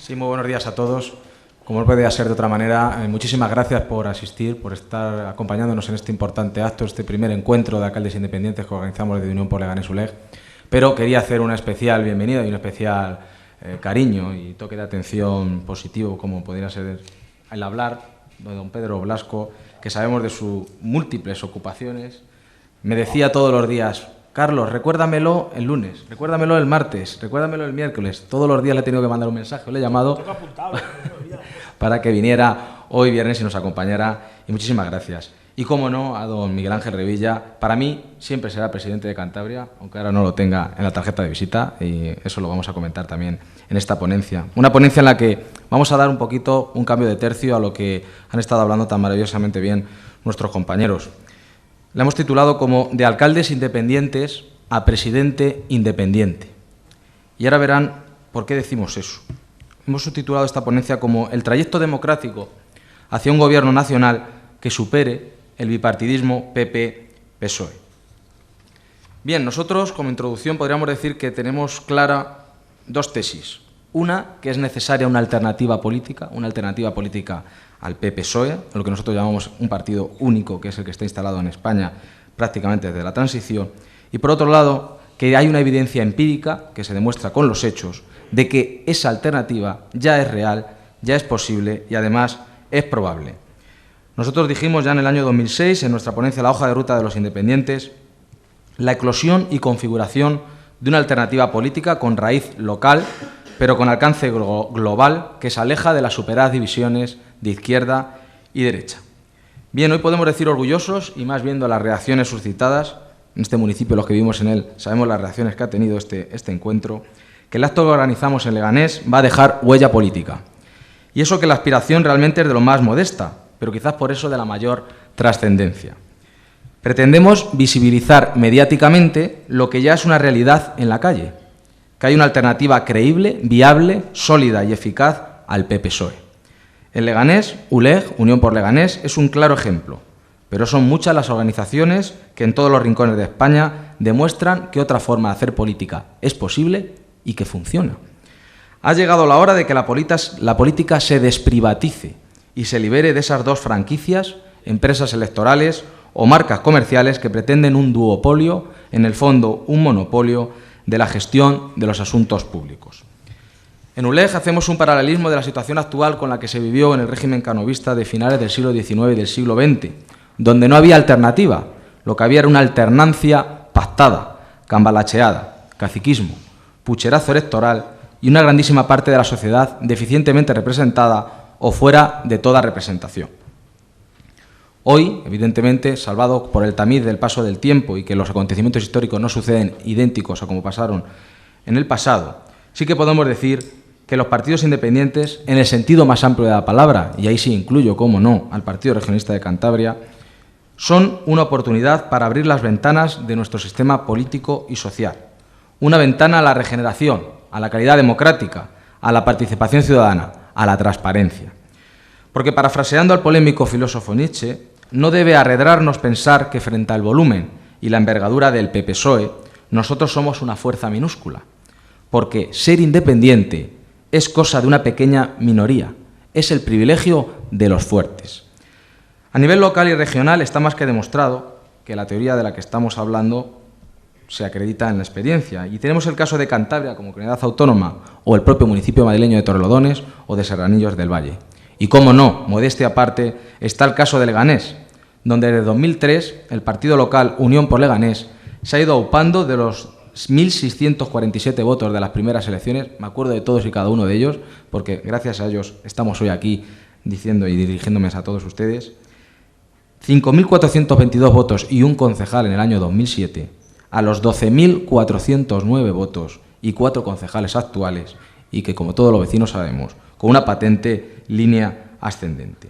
Sí, muy buenos días a todos. Como no podía ser de otra manera, muchísimas gracias por asistir, por estar acompañándonos en este importante acto, este primer encuentro de alcaldes independientes que organizamos desde Unión por Leganés ULEG. Pero quería hacer una especial bienvenida y un especial cariño y toque de atención positivo, como podría ser el hablar de don Pedro Blasco, que sabemos de sus múltiples ocupaciones. Me decía todos los días: Carlos, recuérdamelo el lunes, recuérdamelo el martes, recuérdamelo el miércoles. Todos los días le he tenido que mandar un mensaje, le he llamado para que viniera hoy viernes y nos acompañara. Y muchísimas gracias. Y cómo no, a don Miguel Ángel Revilla. Para mí siempre será presidente de Cantabria, aunque ahora no lo tenga en la tarjeta de visita, y eso lo vamos a comentar también en esta ponencia. Una ponencia en la que vamos a dar un poquito un cambio de tercio a lo que han estado hablando tan maravillosamente bien nuestros compañeros. La hemos titulado como De alcaldes independientes a presidente independiente. Y ahora verán por qué decimos eso. Hemos subtitulado esta ponencia como El trayecto democrático hacia un gobierno nacional que supere el bipartidismo PP-PSOE. Bien, nosotros como introducción podríamos decir que tenemos clara dos tesis. Una, que es necesaria una alternativa política al PP-PSOE, lo que nosotros llamamos un partido único, que es el que está instalado en España prácticamente desde la transición. Y por otro lado, que hay una evidencia empírica, que se demuestra con los hechos, de que esa alternativa ya es real, ya es posible y además es probable. Nosotros dijimos ya en el año 2006, en nuestra ponencia La hoja de ruta de los independientes, la eclosión y configuración de una alternativa política con raíz local, pero con alcance global, que se aleja de las superadas divisiones de izquierda y derecha. Bien, hoy podemos decir orgullosos, y más viendo las reacciones suscitadas, en este municipio, los que vivimos en él, sabemos las reacciones que ha tenido este encuentro, que el acto que organizamos en Leganés va a dejar huella política. Y eso que la aspiración realmente es de lo más modesta, pero quizás por eso de la mayor trascendencia. Pretendemos visibilizar mediáticamente lo que ya es una realidad en la calle, que hay una alternativa creíble, viable, sólida y eficaz al PP-PSOE. En Leganés, ULEG, Unión por Leganés, es un claro ejemplo, pero son muchas las organizaciones que en todos los rincones de España demuestran que otra forma de hacer política es posible y que funciona. Ha llegado la hora de que la política se desprivatice y se libere de esas dos franquicias, empresas electorales o marcas comerciales que pretenden un duopolio, en el fondo un monopolio, de la gestión de los asuntos públicos. En ULEG hacemos un paralelismo de la situación actual con la que se vivió en el régimen canovista de finales del siglo XIX y del siglo XX, donde no había alternativa, lo que había era una alternancia pactada, cambalacheada, caciquismo, pucherazo electoral y una grandísima parte de la sociedad deficientemente representada o fuera de toda representación. Hoy, evidentemente, salvado por el tamiz del paso del tiempo y que los acontecimientos históricos no suceden idénticos a como pasaron en el pasado, sí que podemos decir que los partidos independientes, en el sentido más amplio de la palabra, y ahí sí incluyo, cómo no, al Partido Regionalista de Cantabria, son una oportunidad para abrir las ventanas de nuestro sistema político y social. Una ventana a la regeneración, a la calidad democrática, a la participación ciudadana, a la transparencia. Porque, parafraseando al polémico filósofo Nietzsche, no debe arredrarnos pensar que frente al volumen y la envergadura del PP-PSOE, nosotros somos una fuerza minúscula, porque ser independiente es cosa de una pequeña minoría, es el privilegio de los fuertes. A nivel local y regional está más que demostrado que la teoría de la que estamos hablando se acredita en la experiencia, y tenemos el caso de Cantabria como comunidad autónoma o el propio municipio madrileño de Torrelodones o de Serranillos del Valle. Y cómo no, modestia aparte, está el caso de Leganés, donde desde 2003 el partido local Unión por Leganés se ha ido aupando de los 1.647 votos de las primeras elecciones. Me acuerdo de todos y cada uno de ellos, porque gracias a ellos estamos hoy aquí diciendo y dirigiéndome a todos ustedes. 5.422 votos y un concejal en el año 2007, a los 12.409 votos y 4 concejales actuales, y que, como todos los vecinos sabemos, con una patente línea ascendente.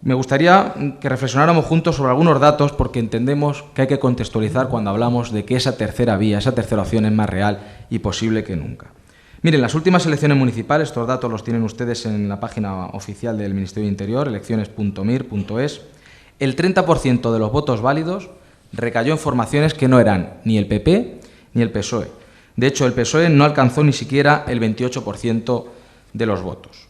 Me gustaría que reflexionáramos juntos sobre algunos datos, porque entendemos que hay que contextualizar cuando hablamos de que esa tercera vía, esa tercera opción es más real y posible que nunca. Miren, las últimas elecciones municipales, estos datos los tienen ustedes en la página oficial del Ministerio de Interior, elecciones.mir.es, el 30% de los votos válidos recayó en formaciones que no eran ni el PP ni el PSOE. De hecho, el PSOE no alcanzó ni siquiera el 28% de los votos.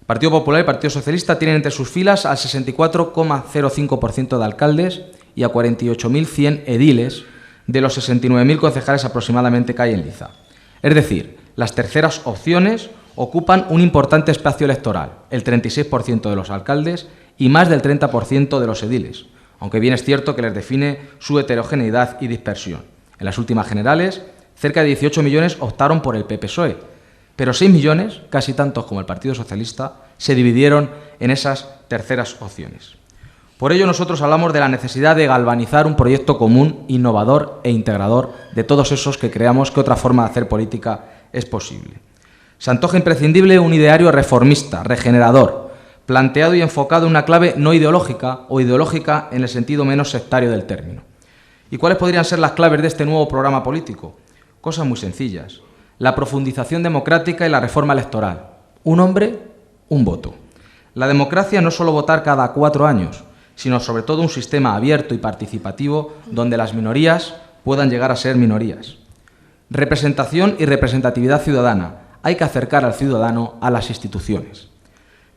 El Partido Popular y el Partido Socialista tienen entre sus filas al 64,05% de alcaldes y a 48.100 ediles de los 69.000 concejales aproximadamente que hay en Liza. Es decir, las terceras opciones ocupan un importante espacio electoral, el 36% de los alcaldes y más del 30% de los ediles, aunque bien es cierto que les define su heterogeneidad y dispersión. En las últimas generales, cerca de 18 millones optaron por el PP-PSOE, pero 6 millones, casi tantos como el Partido Socialista, se dividieron en esas terceras opciones. Por ello, nosotros hablamos de la necesidad de galvanizar un proyecto común, innovador e integrador de todos esos que creamos que otra forma de hacer política es posible. Se antoja imprescindible un ideario reformista, regenerador, planteado y enfocado en una clave no ideológica o ideológica en el sentido menos sectario del término. ¿Y cuáles podrían ser las claves de este nuevo programa político? Cosas muy sencillas. La profundización democrática y la reforma electoral. Un hombre, un voto. La democracia no es solo votar cada 4 años, sino sobre todo un sistema abierto y participativo donde las minorías puedan llegar a ser minorías. Representación y representatividad ciudadana. Hay que acercar al ciudadano a las instituciones.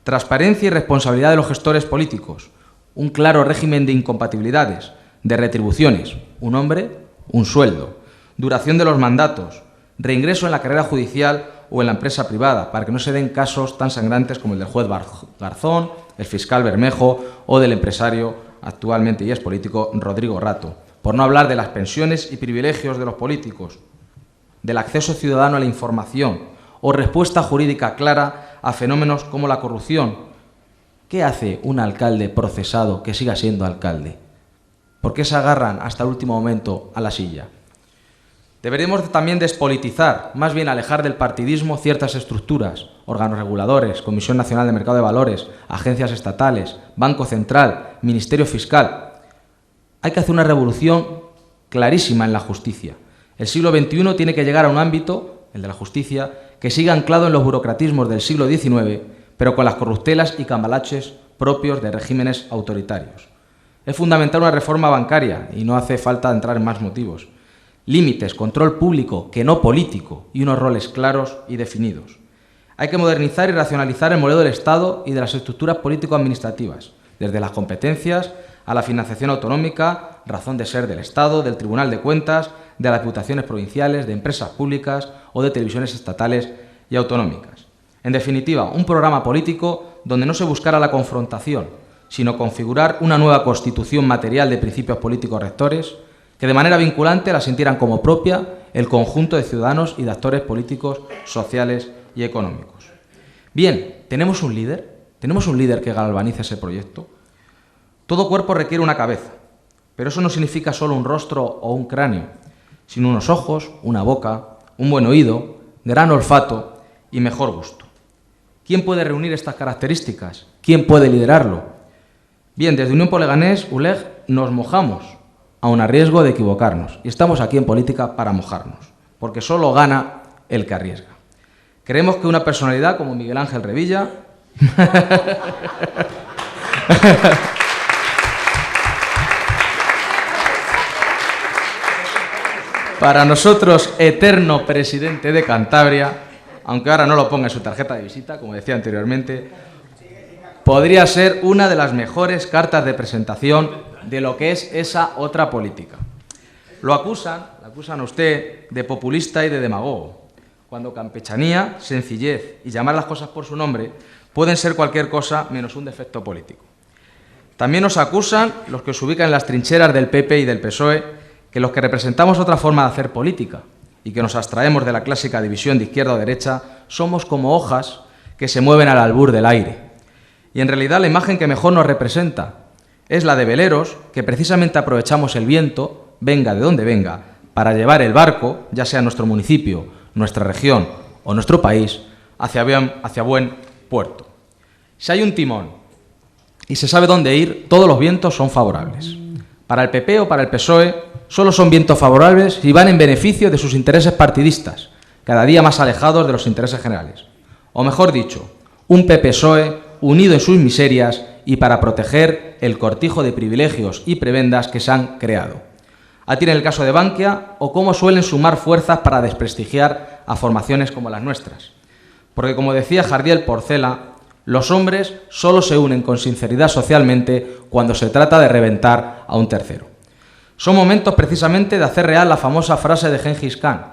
Transparencia y responsabilidad de los gestores políticos. Un claro régimen de incompatibilidades, de retribuciones. Un hombre, un sueldo. Duración de los mandatos. Reingreso en la carrera judicial o en la empresa privada, para que no se den casos tan sangrantes como el del juez Garzón, el fiscal Bermejo o del empresario, actualmente y expolítico, Rodrigo Rato. Por no hablar de las pensiones y privilegios de los políticos, del acceso ciudadano a la información o respuesta jurídica clara a fenómenos como la corrupción. ¿Qué hace un alcalde procesado que siga siendo alcalde? ¿Por qué se agarran hasta el último momento a la silla? Deberíamos también despolitizar, más bien alejar del partidismo ciertas estructuras, órganos reguladores, Comisión Nacional de Mercado de Valores, agencias estatales, Banco Central, Ministerio Fiscal. Hay que hacer una revolución clarísima en la justicia. El siglo XXI tiene que llegar a un ámbito, el de la justicia, que siga anclado en los burocratismos del siglo XIX, pero con las corruptelas y cambalaches propios de regímenes autoritarios. Es fundamental una reforma bancaria, y no hace falta entrar en más motivos. Límites, control público, que no político, y unos roles claros y definidos. Hay que modernizar y racionalizar el modelo del Estado y de las estructuras político-administrativas, desde las competencias a la financiación autonómica, razón de ser del Estado, del Tribunal de Cuentas, de las diputaciones provinciales, de empresas públicas o de televisiones estatales y autonómicas. En definitiva, un programa político donde no se buscara la confrontación, sino configurar una nueva constitución material de principios políticos rectores que de manera vinculante la sintieran como propia el conjunto de ciudadanos y de actores políticos, sociales y económicos. Bien, ¿tenemos un líder? ¿Tenemos un líder que galvanice ese proyecto? Todo cuerpo requiere una cabeza, pero eso no significa solo un rostro o un cráneo, sino unos ojos, una boca, un buen oído, gran olfato y mejor gusto. ¿Quién puede reunir estas características? ¿Quién puede liderarlo? Bien, desde Unión por Leganés, ULEG, nos mojamos, aun a riesgo de equivocarnos. Y estamos aquí en política para mojarnos, porque solo gana el que arriesga. Creemos que una personalidad como Miguel Ángel Revilla para nosotros, eterno presidente de Cantabria, aunque ahora no lo ponga en su tarjeta de visita, como decía anteriormente, podría ser una de las mejores cartas de presentación de lo que es esa otra política. Le acusan a usted de populista y de demagogo, cuando campechanía, sencillez y llamar las cosas por su nombre pueden ser cualquier cosa menos un defecto político. También nos acusan los que se ubican en las trincheras del PP y del PSOE, que los que representamos otra forma de hacer política y que nos abstraemos de la clásica división de izquierda o derecha, somos como hojas que se mueven al albur del aire. Y en realidad la imagen que mejor nos representa es la de veleros que precisamente aprovechamos el viento, venga de donde venga, para llevar el barco, ya sea nuestro municipio, nuestra región o nuestro país, hacia buen puerto. Si hay un timón y se sabe dónde ir, todos los vientos son favorables. Para el PP o para el PSOE, solo son vientos favorables si van en beneficio de sus intereses partidistas, cada día más alejados de los intereses generales. O mejor dicho, un PP-PSOE unido en sus miserias y para proteger el cortijo de privilegios y prebendas que se han creado. Ahí tiene el caso de Bankia o cómo suelen sumar fuerzas para desprestigiar a formaciones como las nuestras. Porque, como decía Jardiel Porcela, los hombres solo se unen con sinceridad socialmente cuando se trata de reventar a un tercero. Son momentos precisamente de hacer real la famosa frase de Gengis Khan: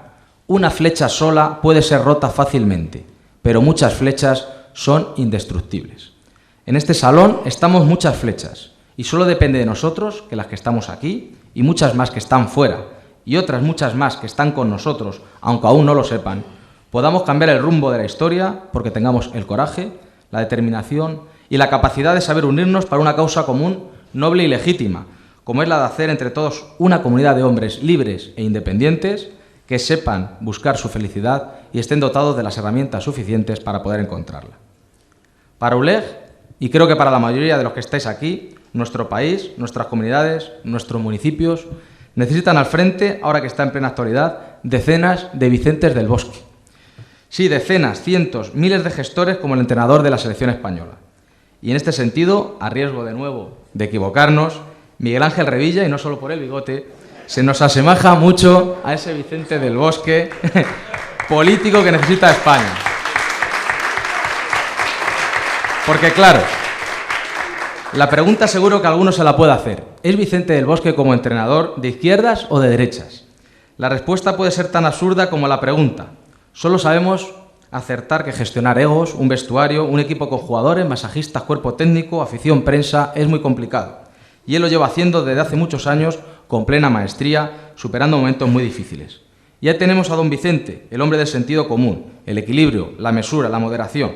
una flecha sola puede ser rota fácilmente, pero muchas flechas son indestructibles. En este salón estamos muchas flechas y solo depende de nosotros, que las que estamos aquí y muchas más que están fuera y otras muchas más que están con nosotros, aunque aún no lo sepan, podamos cambiar el rumbo de la historia porque tengamos el coraje, la determinación y la capacidad de saber unirnos para una causa común, noble y legítima, como es la de hacer entre todos una comunidad de hombres libres e independientes que sepan buscar su felicidad y estén dotados de las herramientas suficientes para poder encontrarla. Para ULEG, y creo que para la mayoría de los que estáis aquí, nuestro país, nuestras comunidades, nuestros municipios, necesitan al frente, ahora que está en plena actualidad, decenas de Vicentes del Bosque. Sí, decenas, cientos, miles de gestores como el entrenador de la selección española. Y en este sentido, a riesgo de nuevo de equivocarnos, Miguel Ángel Revilla, y no solo por el bigote, se nos asemeja mucho a ese Vicente del Bosque político que necesita España. Porque claro, la pregunta seguro que alguno se la puede hacer: ¿es Vicente del Bosque como entrenador de izquierdas o de derechas? La respuesta puede ser tan absurda como la pregunta. Solo sabemos acertar que gestionar egos, un vestuario, un equipo con jugadores, masajistas, cuerpo técnico, afición, prensa, es muy complicado. Y él lo lleva haciendo desde hace muchos años con plena maestría, superando momentos muy difíciles. Ya tenemos a don Vicente, el hombre del sentido común, el equilibrio, la mesura, la moderación.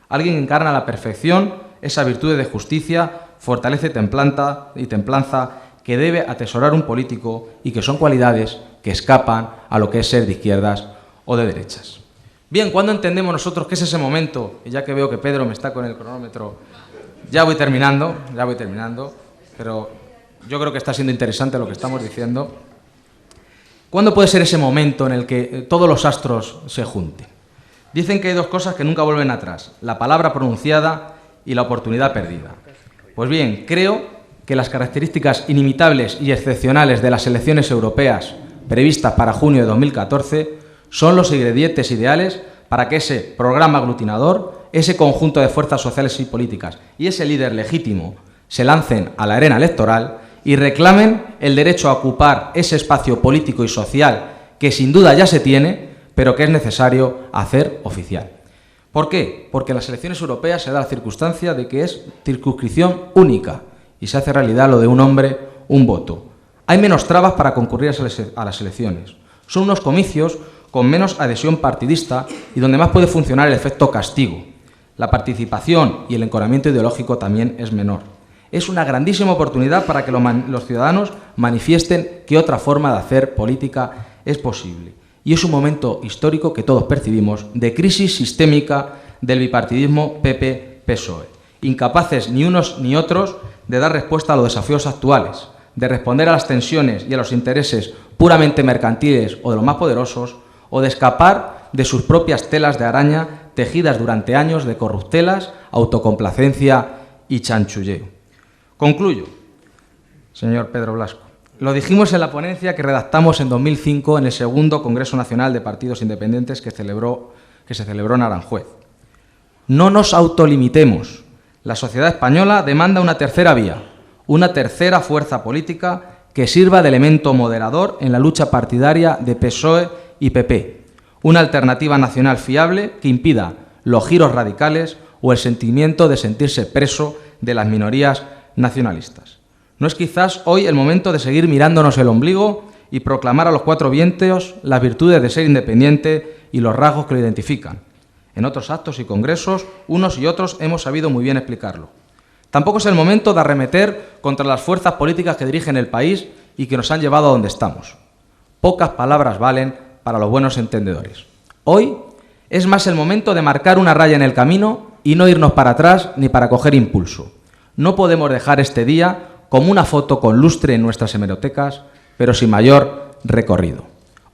Alguien que encarna a la perfección esa virtud de justicia, fortaleza y templanza que debe atesorar un político y que son cualidades que escapan a lo que es ser de izquierdas o de derechas. Bien, ¿cuándo entendemos nosotros que es ese momento? Y ya que veo que Pedro me está con el cronómetro, ya voy terminando, pero yo creo que está siendo interesante lo que estamos diciendo. ¿Cuándo puede ser ese momento en el que todos los astros se junten? Dicen que hay dos cosas que nunca vuelven atrás: la palabra pronunciada y la oportunidad perdida. Pues bien, creo que las características inimitables y excepcionales de las elecciones europeas previstas para junio de 2014 son los ingredientes ideales para que ese programa aglutinador, ese conjunto de fuerzas sociales y políticas y ese líder legítimo se lancen a la arena electoral y reclamen el derecho a ocupar ese espacio político y social que sin duda ya se tiene, pero que es necesario hacer oficial. ¿Por qué? Porque en las elecciones europeas se da la circunstancia de que es circunscripción única y se hace realidad lo de un hombre, un voto. Hay menos trabas para concurrir a las elecciones. Son unos comicios con menos adhesión partidista y donde más puede funcionar el efecto castigo. La participación y el encoramiento ideológico también es menor. Es una grandísima oportunidad para que los ciudadanos manifiesten que otra forma de hacer política es posible. Y es un momento histórico que todos percibimos de crisis sistémica del bipartidismo PP-PSOE, incapaces ni unos ni otros de dar respuesta a los desafíos actuales, de responder a las tensiones y a los intereses puramente mercantiles o de los más poderosos, o de escapar de sus propias telas de araña tejidas durante años de corruptelas, autocomplacencia y chanchulleo. Concluyo, señor Pedro Blasco. Lo dijimos en la ponencia que redactamos en 2005 en el segundo Congreso Nacional de Partidos Independientes que se celebró en Aranjuez. No nos autolimitemos. La sociedad española demanda una tercera vía, una tercera fuerza política que sirva de elemento moderador en la lucha partidaria de PSOE y PP, una alternativa nacional fiable que impida los giros radicales o el sentimiento de sentirse preso de las minorías nacionalistas. ¿No es quizás hoy el momento de seguir mirándonos el ombligo y proclamar a los cuatro vientos las virtudes de ser independiente y los rasgos que lo identifican? En otros actos y congresos, unos y otros hemos sabido muy bien explicarlo. Tampoco es el momento de arremeter contra las fuerzas políticas que dirigen el país y que nos han llevado a donde estamos. Pocas palabras valen para los buenos entendedores. Hoy es más el momento de marcar una raya en el camino y no irnos para atrás ni para coger impulso. No podemos dejar este día como una foto con lustre en nuestras hemerotecas, pero sin mayor recorrido.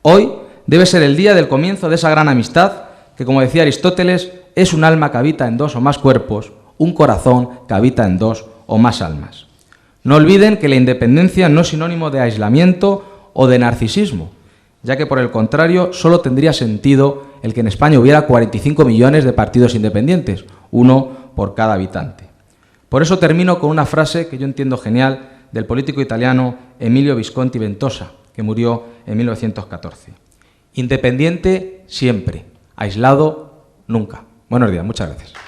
Hoy debe ser el día del comienzo de esa gran amistad que, como decía Aristóteles, es un alma que habita en dos o más cuerpos, un corazón que habita en dos o más almas. No olviden que la independencia no es sinónimo de aislamiento o de narcisismo. ya que por el contrario solo tendría sentido el que en España hubiera 45 millones de partidos independientes, uno por cada habitante. Por eso termino con una frase que yo entiendo genial del político italiano Emilio Visconti Ventosa, que murió en 1914. Independiente siempre, aislado nunca. Buenos días, muchas gracias.